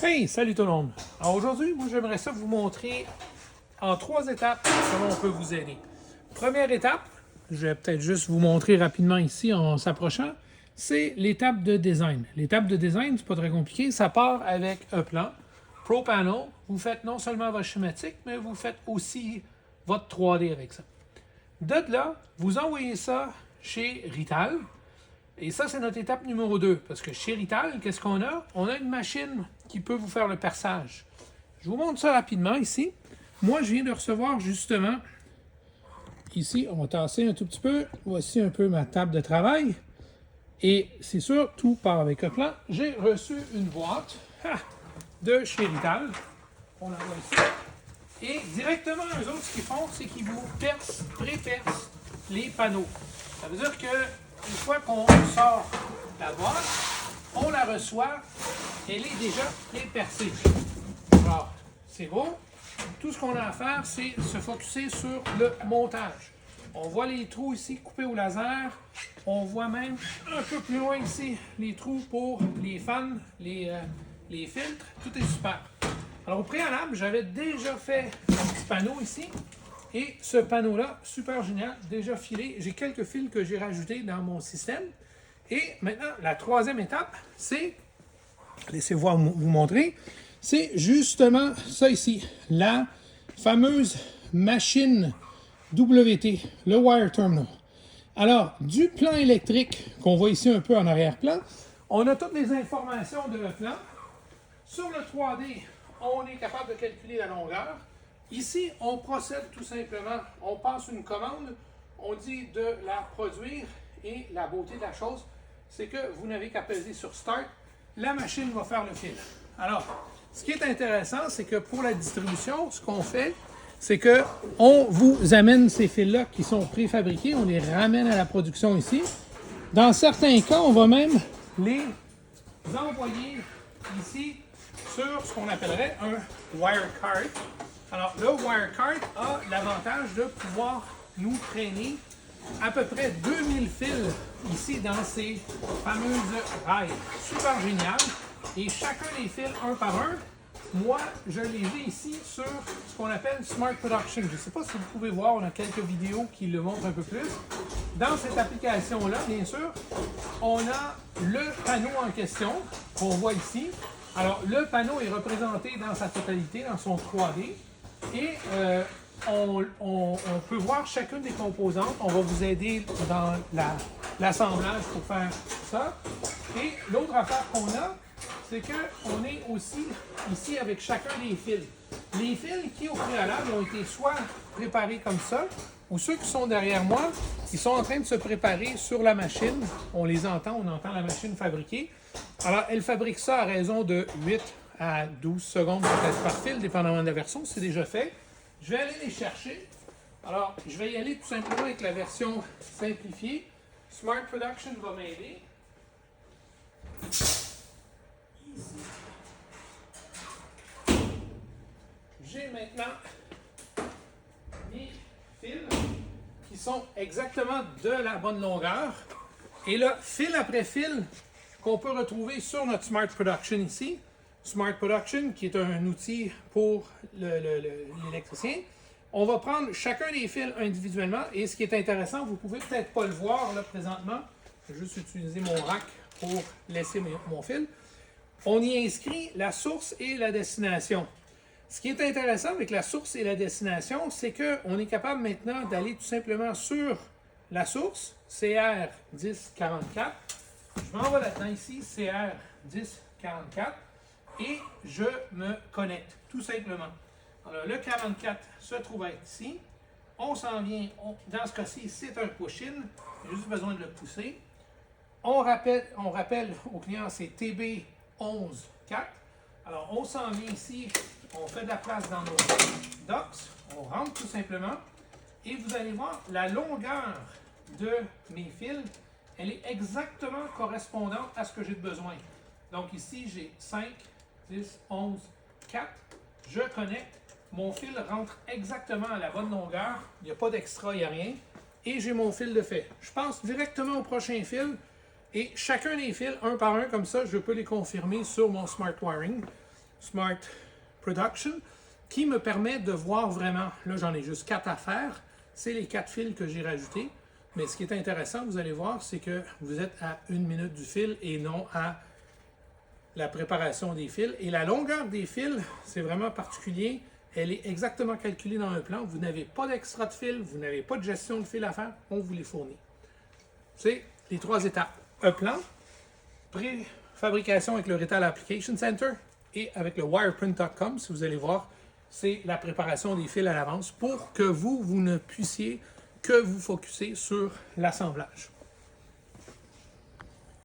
Hey, salut tout le monde! Alors aujourd'hui, moi j'aimerais ça vous montrer en 3 étapes comment on peut vous aider. Première étape, je vais peut-être juste vous montrer rapidement ici en s'approchant, c'est l'étape de design. L'étape de design, c'est pas très compliqué, ça part avec un plan. ProPanel, vous faites non seulement votre schématique, mais vous faites aussi votre 3D avec ça. De là, vous envoyez ça chez Rital. Et ça, c'est notre étape numéro 2. Parce que chez Rital, qu'est-ce qu'on a? On a une machine qui peut vous faire le perçage. Je vous montre ça rapidement ici. Moi, je viens de recevoir justement, ici, on va tasser un tout petit peu. Voici un peu ma table de travail. Et c'est sûr, tout part avec un plan. J'ai reçu une boîte de chez Rital. On la voit ici. Et directement, eux autres, ce qu'ils font, c'est qu'ils vous pré-percent les panneaux. Ça veut dire que une fois qu'on sort la boîte, on la reçoit, elle est déjà pré-percée. Alors, c'est beau. Tout ce qu'on a à faire, c'est se focusser sur le montage. On voit les trous ici coupés au laser. On voit même un peu plus loin ici les trous pour les fans, les filtres. Tout est super. Alors, au préalable, j'avais déjà fait un petit panneau ici. Et ce panneau-là, super génial, déjà filé. J'ai quelques fils que j'ai rajoutés dans mon système. Et maintenant, la troisième étape, c'est, laissez-moi vous montrer, c'est justement ça ici, la fameuse machine WT, le Wire Terminal. Alors, du plan électrique qu'on voit ici un peu en arrière-plan, on a toutes les informations de le plan. Sur le 3D, on est capable de calculer la longueur. Ici, on procède tout simplement, on passe une commande, on dit de la produire et la beauté de la chose, c'est que vous n'avez qu'à peser sur Start, la machine va faire le fil. Alors, ce qui est intéressant, c'est que pour la distribution, ce qu'on fait, c'est qu'on vous amène ces fils-là qui sont préfabriqués, on les ramène à la production ici. Dans certains cas, on va même les envoyer ici sur ce qu'on appellerait un wire cart. Alors, le Wirecard a l'avantage de pouvoir nous traîner à peu près 2000 fils ici dans ces fameuses rails. Super génial. Et chacun des fils, un par un, moi, je les ai ici sur ce qu'on appelle Smart Production. Je ne sais pas si vous pouvez voir, on a quelques vidéos qui le montrent un peu plus. Dans cette application-là, bien sûr, on a le panneau en question qu'on voit ici. Alors, le panneau est représenté dans sa totalité, dans son 3D. Et on peut voir chacune des composantes. On va vous aider dans l'assemblage pour faire ça. Et l'autre affaire qu'on a, c'est qu'on est aussi ici avec chacun des fils. Les fils qui, au préalable, ont été soit préparés comme ça, ou ceux qui sont derrière moi, ils sont en train de se préparer sur la machine. On les entend, on entend la machine fabriquer. Alors, elle fabrique ça à raison de 8 à 12 secondes peut-être par fil, dépendamment de la version, c'est déjà fait. Je vais aller les chercher. Alors, je vais y aller tout simplement avec la version simplifiée. Smart Production va m'aider. Ici, j'ai maintenant mes fils qui sont exactement de la bonne longueur. Et là, fil après fil, qu'on peut retrouver sur notre Smart Production ici. Smart Production, qui est un outil pour l'électricien. On va prendre chacun des fils individuellement. Et ce qui est intéressant, vous ne pouvez peut-être pas le voir là présentement. Je vais juste utiliser mon rack pour laisser mon fil. On y inscrit la source et la destination. Ce qui est intéressant avec la source et la destination, c'est qu'on est capable maintenant d'aller tout simplement sur la source, CR1044. Je m'en vais là-dedans ici, CR1044. Et je me connecte, tout simplement. Alors, le 44 se trouve être ici. On s'en vient, dans ce cas-ci, c'est un push-in. J'ai juste besoin de le pousser. On rappelle au client, c'est TB114. Alors, on s'en vient ici, on fait de la place dans nos docks. On rentre tout simplement. Et vous allez voir, la longueur de mes fils, elle est exactement correspondante à ce que j'ai besoin. Donc ici, j'ai 5, 10, 11, 4. Je connecte. Mon fil rentre exactement à la bonne longueur. Il n'y a pas d'extra, il n'y a rien. Et j'ai mon fil de fait. Je passe directement au prochain fil. Et chacun des fils, un par un, comme ça, je peux les confirmer sur mon Smart Wiring. Smart Production qui me permet de voir vraiment, là j'en ai juste 4 à faire, c'est les 4 fils que j'ai rajoutés. Mais ce qui est intéressant, vous allez voir, c'est que vous êtes à 1 minute du fil et non à la préparation des fils. Et la longueur des fils, c'est vraiment particulier. Elle est exactement calculée dans un plan. Vous n'avez pas d'extra de fil, vous n'avez pas de gestion de fil à faire, on vous les fournit. C'est les 3 étapes. Un plan, préfabrication avec le Retail Application Center et avec le wireprint.com, si vous allez voir, c'est la préparation des fils à l'avance pour que vous ne puissiez que vous focuser sur l'assemblage.